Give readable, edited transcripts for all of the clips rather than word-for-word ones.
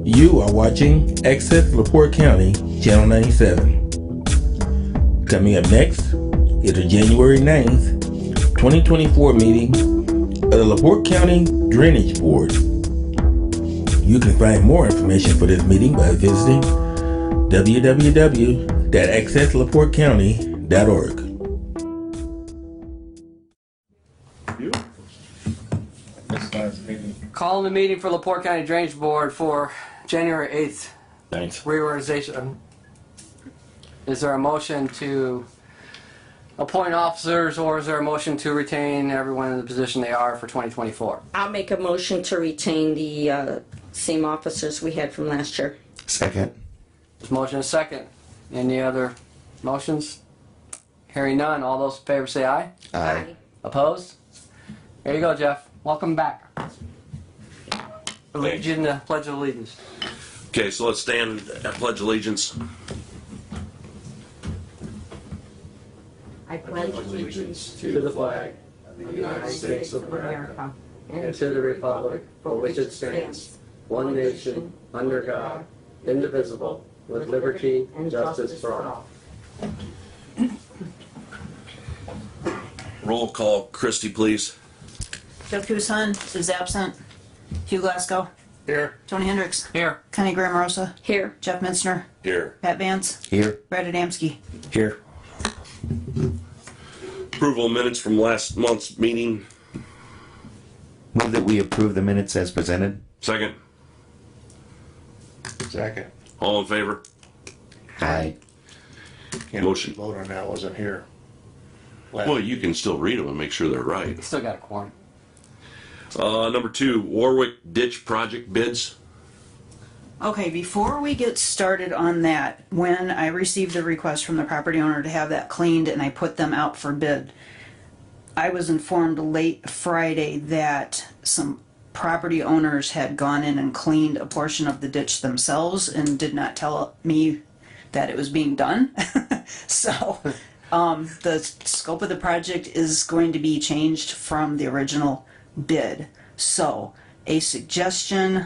You are watching Access LaPorte County, Channel 97. Coming up next is the January 9th, 2024 meeting of the LaPorte County Drainage Board. You can find more information for this meeting by visiting www.accesslaportecounty.org. Calling the meeting for LaPorte County Drainage Board for January 8th. Thanks. Reorganization. Is there a motion to appoint officers, or is there a motion to retain everyone in the position they are for 2024? I'll make a motion to retain the same officers we had from last year. Second. There's motion and second. Any other motions? Hearing none. All those in favor say aye. Aye. Opposed? There you go, Jeff. Welcome back. Pledge of allegiance. Okay, so let's stand at Pledge Allegiance. I pledge allegiance To the flag of the United States of America and to the republic for which it stands, one nation, under God, indivisible, with liberty and justice for all. Roll call, Christie, please. Jeff Tucson is absent. Hugh Glasgow. Here. Tony Hendricks. Here. Connie Grammarosa. here. Jeff Mintzner. Here. Pat Vance. Here. Brad Adamski. Here. Approval of minutes from last month's meeting. Move that we approve the minutes as presented. Second. Second. All in favor? Aye. Can't Motion. vote on that, wasn't here. Well, you can still read them and make sure they're right. Still got a quorum. Number 2, Warwick Ditch Project bids. Okay, before we get started on that, when I received the request from the property owner to have that cleaned and I put them out for bid, I was informed late Friday that some property owners had gone in and cleaned a portion of the ditch themselves and did not tell me that it was being done. So the scope of the project is going to be changed from the original bid. So a suggestion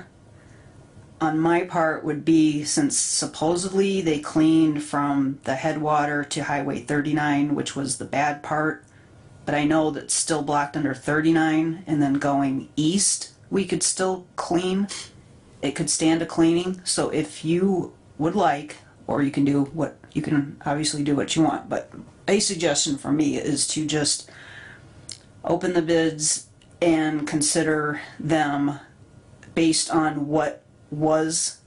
on my part would be, since supposedly they cleaned from the headwater to Highway 39, which was the bad part, but I know that's still blocked under 39, and then going east, we could still clean. It could stand a cleaning. So if you would like, or you can do what, you can obviously do what you want, but a suggestion from me is to just open the bids and consider them based on what was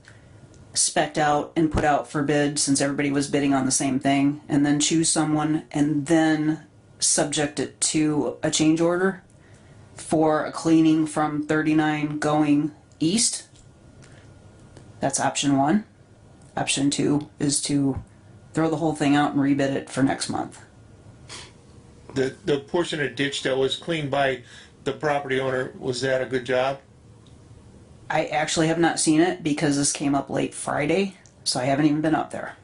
spec'd out and put out for bid, since everybody was bidding on the same thing, and then choose someone and then subject it to a change order for a cleaning from 39 going east. That's option 1. Option 2 is to throw the whole thing out and rebid it for next month. The portion of ditch that was cleaned by the property owner, was that a good job? I actually have not seen it because this came up late Friday, so I haven't even been up there.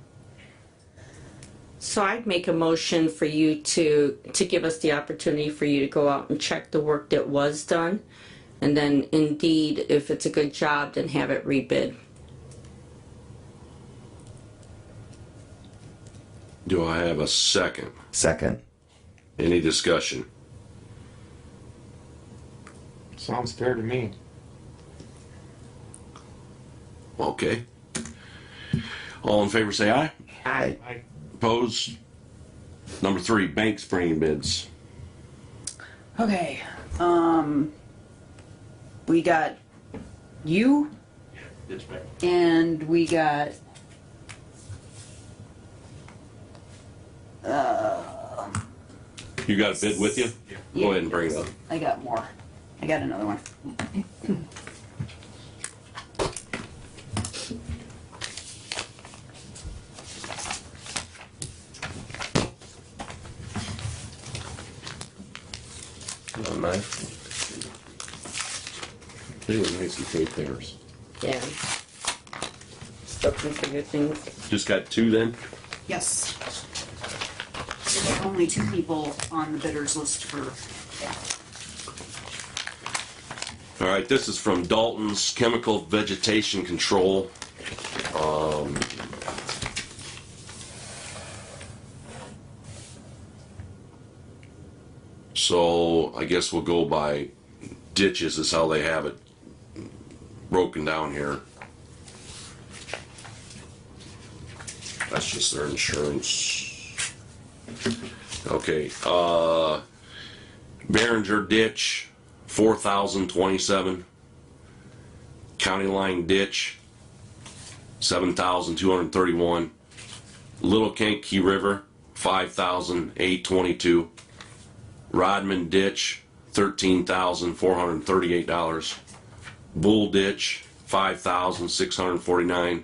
So I'd make a motion for you to give us the opportunity for you to go out and check the work that was done. And then indeed, if it's a good job, then have it rebid. Do I have a second? Second. Any discussion? Sounds fair to me. Okay. All in favor say aye. Aye. Opposed? Number 3, bank spraying bids. Okay, we got you, and we got, You got a bid with you? Go ahead and bring it up. I got more. I got another one. Oh, nice. They were nice and paint theirs. Yeah. Still consider things. Just got 2 then? Yes. There were only 2 people on the bidders list for All right, this is from Dalton's Chemical Vegetation Control. So I guess we'll go by ditches is how they have it broken down here. That's just their insurance. Okay, Behringer Ditch, 4,027. County Line Ditch, 7,231. Little Kankakee River, 5,822. Rodman Ditch, $13,438. Bull Ditch, $5,649.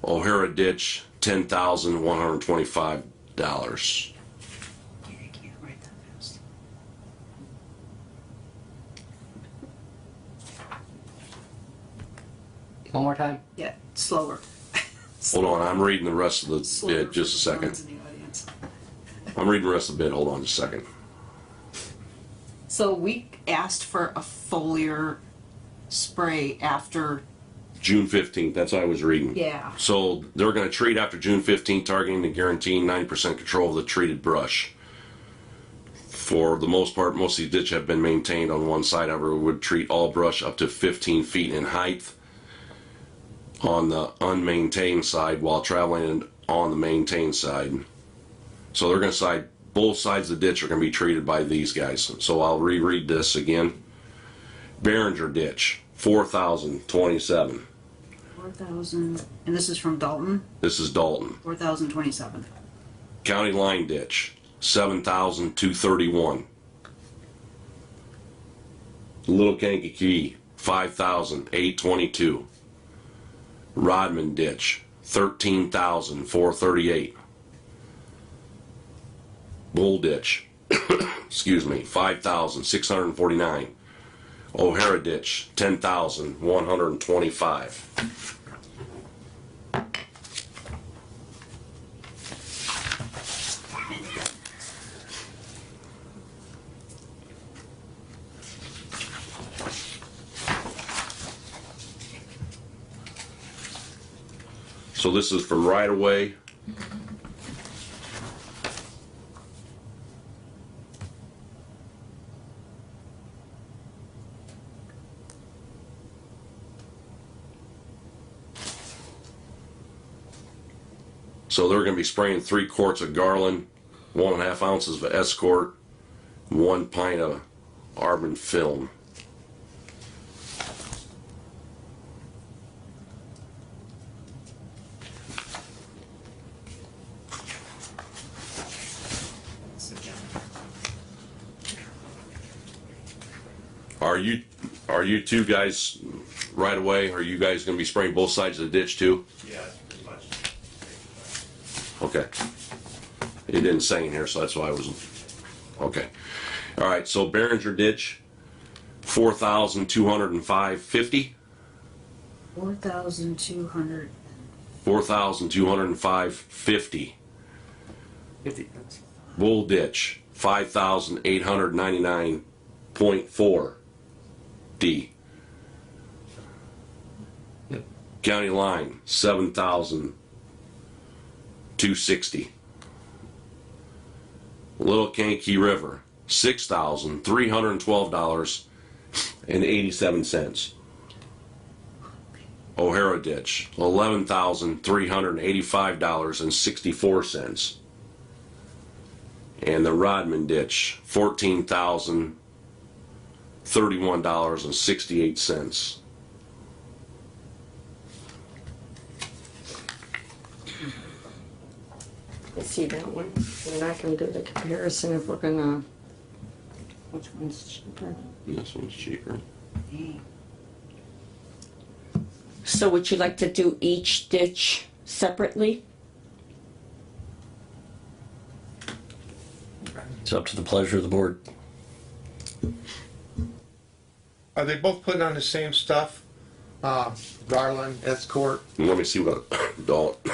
O'Hara Ditch, $10,125. One more time. Yeah, slower. Hold on, I'm reading the rest of the bid, just a second. I'm reading the rest of the bid, hold on just a second. So we asked for a foliar spray after, June 15th, that's what I was reading. yeah. So they're gonna treat after June 15th, targeting and guaranteeing 90% control of the treated brush. For the most part, most of these ditches have been maintained on one side, however, would treat all brush up to 15 feet in height on the unmaintained side while traveling on the maintained side. So they're going to side, both sides of the ditch are going to be treated by these guys. So I'll reread this again. Behringer Ditch, 4,027. 4,000, and this is from Dalton, This is Dalton. 4,027. County Line Ditch, 7,231. Little Kankakee, 5,822. Rodman Ditch, 13,438. Bull Ditch, excuse me, 5,649. O'Hara Ditch, 10,125. So this is from right away. So they're going to be spraying 3 quarts of Garland, 1.5 ounces of Escort, 1 pint of Arbon film. Are you two guys right away? Are you guys going to be spraying both sides of the ditch too? Yeah, pretty much. Okay. It didn't say in here, so that's why I wasn't. Okay. All right. So Behringer Ditch, 4,205.50. 4,200. 4,205.50. 50. Bull Ditch, 5,899.4 D. Yep. County Line, 7,260. Little Kankakee River, $6,312.87. O'Hara Ditch, $11,385.64. And the Rodman Ditch, $14,031.68. Let's see that one. We're not gonna do the comparison if we're gonna, which one's cheaper? This one's cheaper. So would you like to do each ditch separately? It's up to the pleasure of the board. Are they both putting on the same stuff? Garland, Escort. Let me see what Dalton,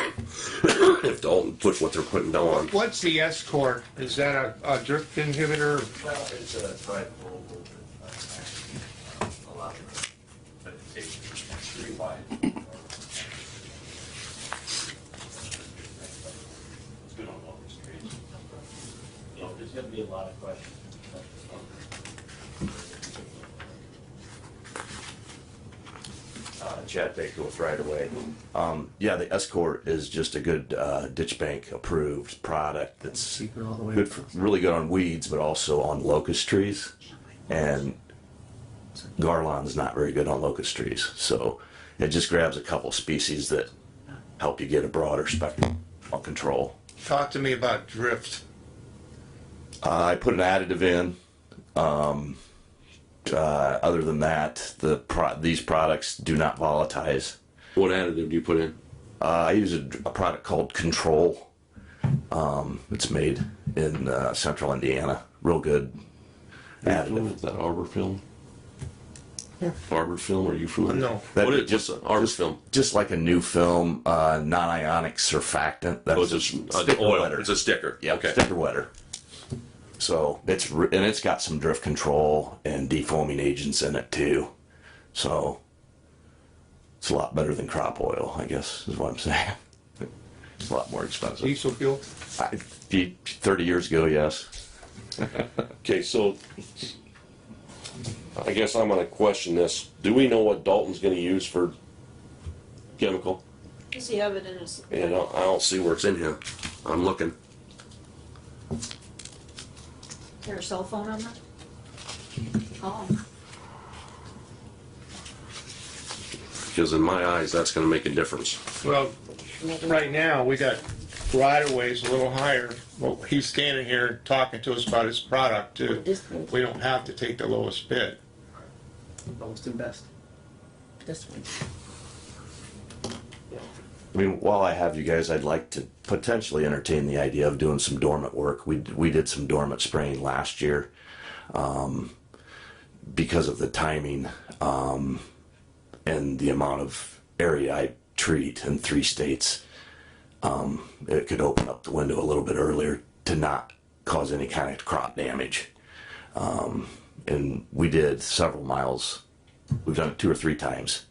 if Dalton puts what they're putting down. What's the Escort? Is that a drift inhibitor? Well, it's a drive a little bit, a lot There's gonna be a lot of questions. Chad Baker with Right Away. Yeah, the Escort is just a good ditch bank approved product that's good for, really good on weeds, but also on locust trees. And Garland's not very good on locust trees, so it just grabs a couple species that help you get a broader spectrum on control. Talk to me about drift. I put an additive in. Other than that, these products do not volatilize. What additive do you put in? I use a product called Control. It's made in central Indiana. Real good additive. Is that Arbor Film? Arbor Film, are you familiar? No. What is just Arbor Film? Just like a new film, non-ionic surfactant. Oh, That's it's a sticker oil. wetter. It's a sticker. Yeah, Okay. sticker wetter. So it's got some drift control and defoaming agents in it too. So it's a lot better than crop oil, I guess is what I'm saying. It's a lot more expensive. Diesel fuel? 30 years ago, yes. Okay, so I guess I'm gonna question this. Do we know what Dalton's gonna use for chemical? Does he have it in his? I don't see where it's in here. I'm looking. Is there a cell phone number? Oh, Because in my eyes, that's gonna make a difference. Well, right now, we got right-of-ways a little higher. Well, he's standing here talking to us about his product too. We don't have to take the lowest bid. Lowest and best. This one. I mean, while I have you guys, I'd like to potentially entertain the idea of doing some dormant work. We did some dormant spraying last year because of the timing and the amount of area I treat in 3 states. It could open up the window a little bit earlier to not cause any kind of crop damage. And we did several miles. We've done it 2 or 3 times.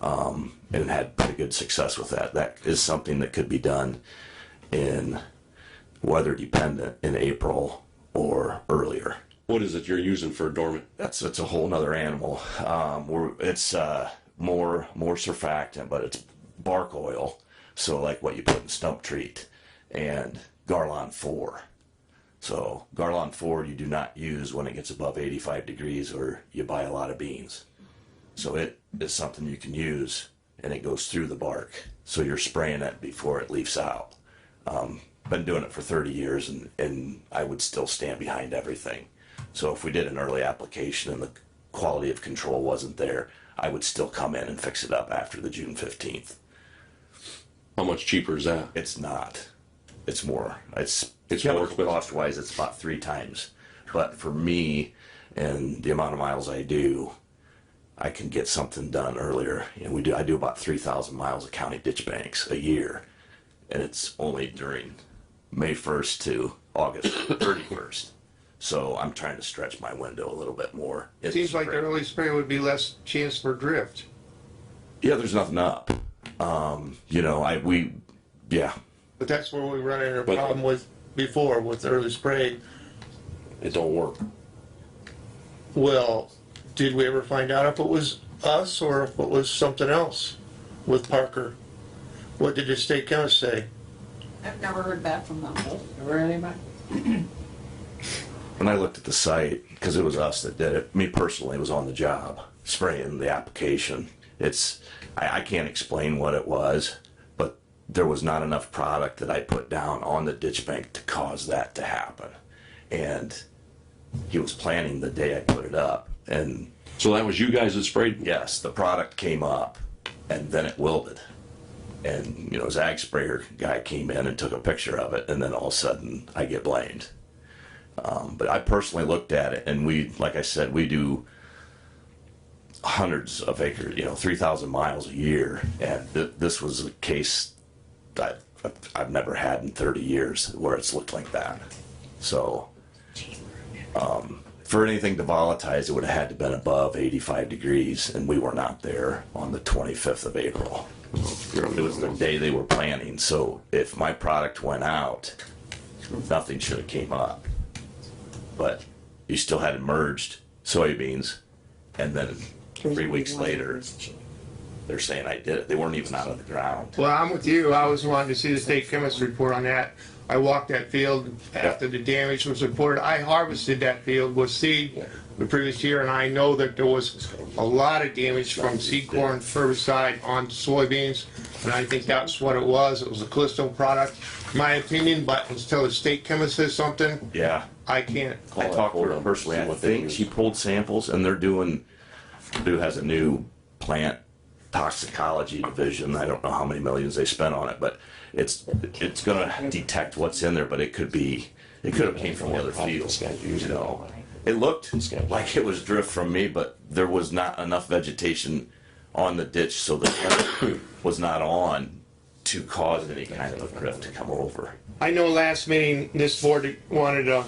And had pretty good success with that. That is something that could be done in weather dependent in April or earlier. What is it you're using for dormant? It's a whole nother animal. It's more surfactant, but it's bark oil. So like what you put in stump treat and Garland 4. So Garland 4 you do not use when it gets above 85 degrees or you buy a lot of beans. So it is something you can use and it goes through the bark. So you're spraying it before it leaves out. Been doing it for 30 years and I would still stand behind everything. So if we did an early application and the quality of control wasn't there, I would still come in and fix it up after the June 15th. How much cheaper is that? It's not. It's more. It's more chemical expensive. cost wise, it's about 3 times. But for me and the amount of miles I do, I can get something done earlier. You know, I do about 3,000 miles of county ditch banks a year, and it's only during May 1st to August 31st. So I'm trying to stretch my window a little bit more. Seems like the early spray would be less chance for drift. Yeah, there's nothing up. Yeah. But that's where we run into a But- problem with before with early spray. It don't work. Well, did we ever find out if it was us or if it was something else with Parker? What did the state chemist say? I've never heard back from them. Ever anybody? When I looked at the site, because it was us that did it, me personally was on the job, spraying the application. I can't explain what it was, but there was not enough product that I put down on the ditch bank to cause that to happen. And he was planning the day I put it up. And So that was you guys that sprayed? yes, the product came up and then it wilted. And, his ag sprayer guy came in and took a picture of it, and then all of a sudden I get blamed. But I personally looked at it, and like I said, we do hundreds of acres, 3,000 miles a year, and this was a case that I've never had in 30 years where it's looked like that. So, for anything to volatilize, it would have had to been above 85 degrees, and we were not there on the 25th of April. It was the day they were planning, so if my product went out, nothing should have came up. But you still had merged soybeans, and then 3 weeks later, they're saying I did it. They weren't even out of the ground. Well, I'm with you. I was wanting to see the state chemist report on that. I walked that field after the damage was reported. I harvested that field with seed the previous year, and I know that there was a lot of damage from seed corn herbicide on soybeans, and I think that's what it was. It was a Callisto product, my opinion, but until the state chemist says something, Yeah. I can't. I talked to her personally. I think she pulled samples, and Purdue has a new plant toxicology division. I don't know how many millions they spent on it, but it's going to detect what's in there. But it could have came from the other fields. You know, it looked like it was drift from me, but there was not enough vegetation on the ditch, so the drift was not on to cause any kind of a drift to come over. I know last meeting, this board wanted a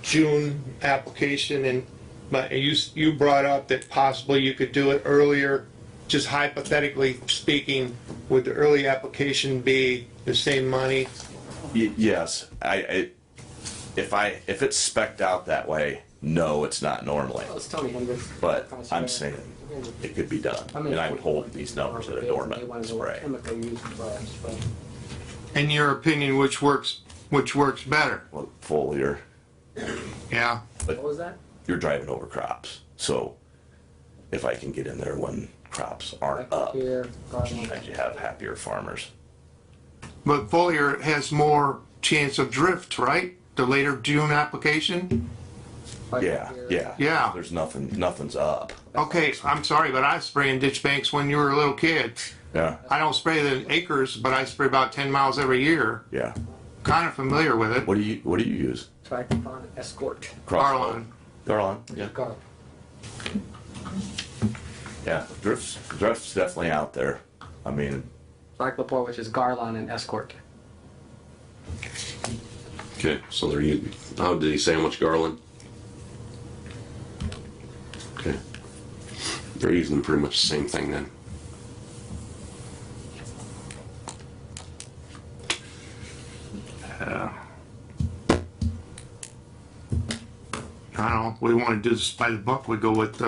June application, but you brought up that possibly you could do it earlier. Just hypothetically speaking, would the early application be the same money? Yes, if it's spec'd out that way, no, it's not normally. It's Tony Hendricks. But I'm saying it could be done, and I would hold these numbers that are dormant spray. In your opinion, which works better? Well, foliar, Yeah. What was that? you're driving over crops, so if I can get in there when crops aren't up, Here, and you have happier farmers. But foliar has more chance of drift, right? The later June application? Yeah. Yeah. There's nothing's up. Okay, I'm sorry, but I was spraying ditch banks when you were a little kid. Yeah, I don't spray the acres, but I spray about 10 miles every year. yeah. Kind of familiar with it. What do you use? Triclopon Escort. Garland. Garland. Yeah. Garland. Yeah. Drift's definitely out there. I mean, LaPorte, which is Garland and Escort. Okay, so they're using, how did he say how much Garland? Okay. They're using pretty much the same thing then. I don't know. We want to do this by the book. We go with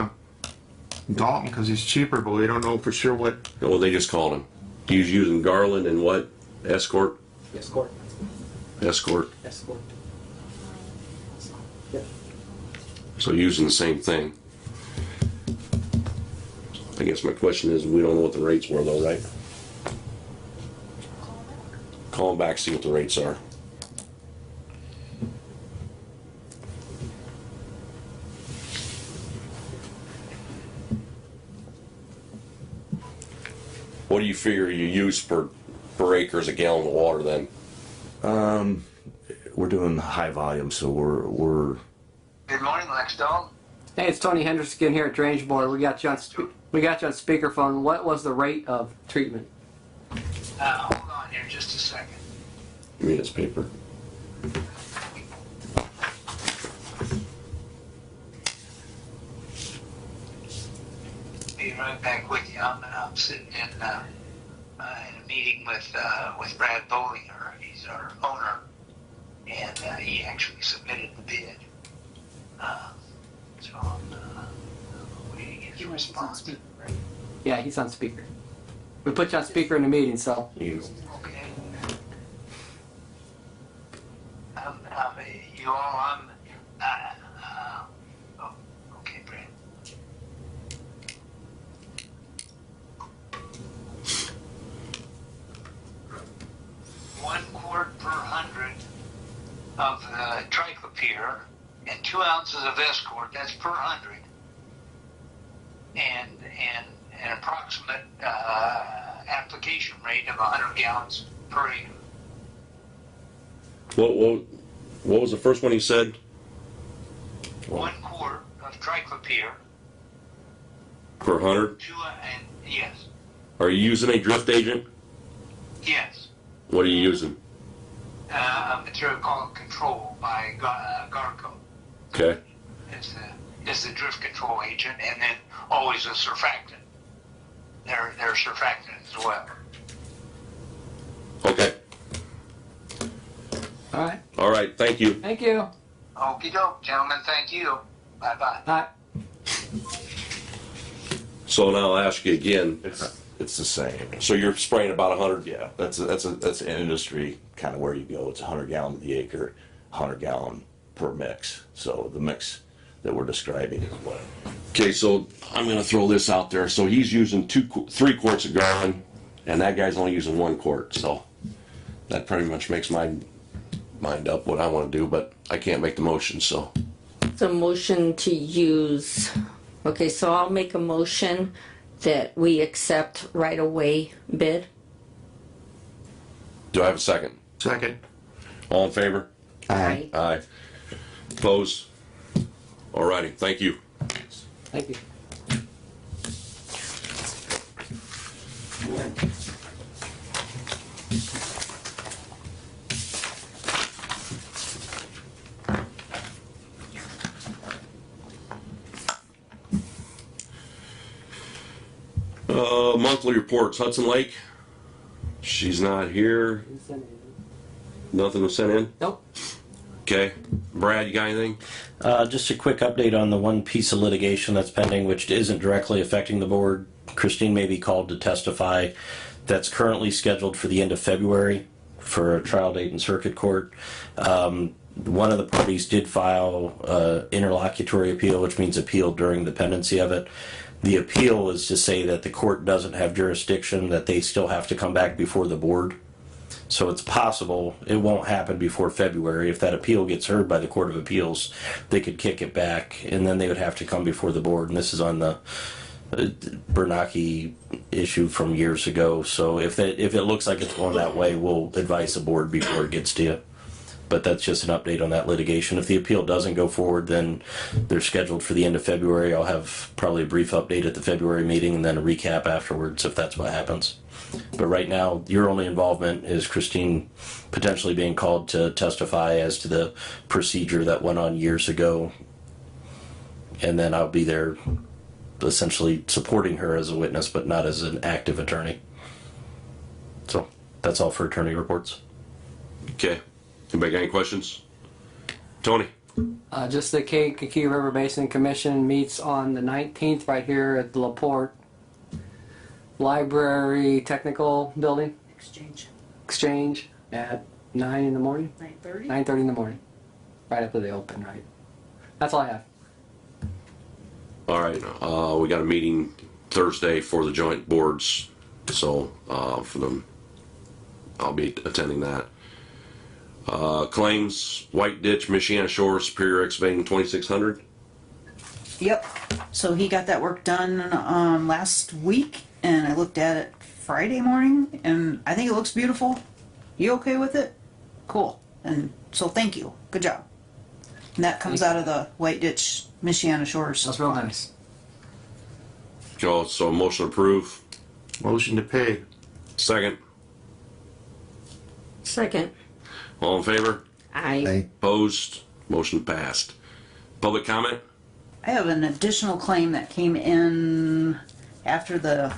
Dalton because he's cheaper, but we don't know for sure what. Well, they just called him. He's using Garland and what? Escort? Escort. Escort. Escort. So using the same thing. I guess my question is, we don't know what the rates were though, right? Call them back, see what the rates are. What do you figure you use per acre as a gallon of water then? we're doing high volume, so we're Good morning, Lexdale. Hey, it's Tony Hendricks again here at Drainage Board. We got you on speakerphone. What was the rate of treatment? Hold on here just a second. Give me this paper. Be right back with you. I'm sitting in a meeting with Brad Bollinger. He's our owner, and he actually submitted the bid. So I'm waiting his response. Yeah, he's on speaker. We put you on speaker in the meeting, so. Okay. You all, oh, okay, Brad. One quart per 100 of the triclopyr and 2 ounces of Escort, that's per 100. And an approximate application rate of 100 gallons per acre. What was the first one you said? 1 quart of triclopyr, Per 100? and yes, Are you using a drift agent? yes, What are you using? a material called Control by Garco. Okay. is the drift control agent, and then always a surfactant. They're surfactant as well. Okay. All right. All right. Thank you. Thank you. Okey doke, gentlemen, thank you. Bye-bye. Bye. So now I'll ask you again. It's the same. So you're spraying about 100? Yeah, that's an industry kind of where you go. It's 100 gallon to the acre, 100 gallon per mix. So the mix that we're describing is what. Okay, so I'm going to throw this out there. So he's using 3 quarts of Garland, and that guy's only using 1 quart. So that pretty much makes my mind up what I want to do, but I can't make the motion. So It's a motion to use, okay, so I'll make a motion that we accept right away bid. do I have a second? Second. All in favor? Aye. Aye. Opposed? All righty. Thank you. Thank you. Monthly reports. Hudson Lake. She's not here. Nothing was sent in? Nope. Okay. Brad, you got anything? Just a quick update on the one piece of litigation that's pending, which isn't directly affecting the board. Christine may be called to testify. That's currently scheduled for the end of February for a trial date in circuit court. One of the parties did file interlocutory appeal, which means appeal during the pendency of it. The appeal is to say that the court doesn't have jurisdiction, that they still have to come back before the board. So it's possible it won't happen before February. If that appeal gets heard by the Court of Appeals, they could kick it back, and then they would have to come before the board. And this is on the Bernanke issue from years ago. So if it looks like it's going that way, we'll advise the board before it gets to you. But that's just an update on that litigation. If the appeal doesn't go forward, then they're scheduled for the end of February. I'll have probably a brief update at the February meeting and then a recap afterwards if that's what happens. But right now, your only involvement is Christine potentially being called to testify as to the procedure that went on years ago. And then I'll be there essentially supporting her as a witness, but not as an active attorney. So that's all for attorney reports. Okay. Anybody got any questions? Tony? Just the Kankakee River Basin Commission meets on the 19th right here at the LaPorte Library Technical Building Exchange at 9 in the morning. 9:30? 9:30 in the morning. Right after they open, right? That's all I have. All right. We got a meeting Thursday for the joint boards. So for them, I'll be attending that. Claims, White Ditch, Michiana Shore, Superior Excavating, 2600. Yep. So he got that work done last week, and I looked at it Friday morning, and I think it looks beautiful. You okay with it? Cool. And so thank you. Good job. And that comes out of the White Ditch, Michiana Shores. That's real nice. So motion approved. Motion to pay. Second. Second. All in favor? Aye. Opposed? Motion passed. Public comment? I have an additional claim that came in after the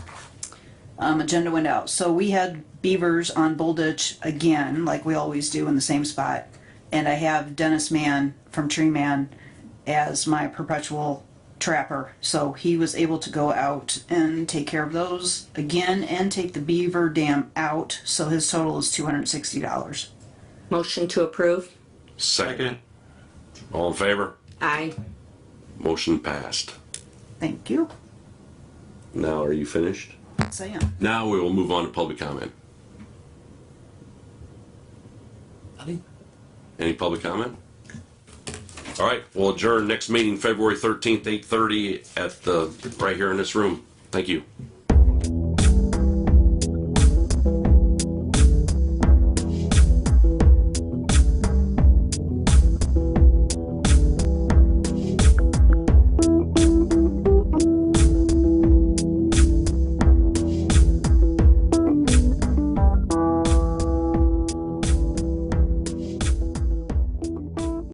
agenda went out. So we had beavers on Bull Ditch again, like we always do in the same spot. And I have Dennis Mann from Tree Man as my perpetual trapper. So he was able to go out and take care of those again and take the beaver dam out. So his total is $260. Motion to approve. Second. All in favor? Aye. Motion passed. Thank you. Now, are you finished? Yes, I am. Now we will move on to public comment. Any public comment? All right, we'll adjourn next meeting February 13th, 8:30 at right here in this room. Thank you.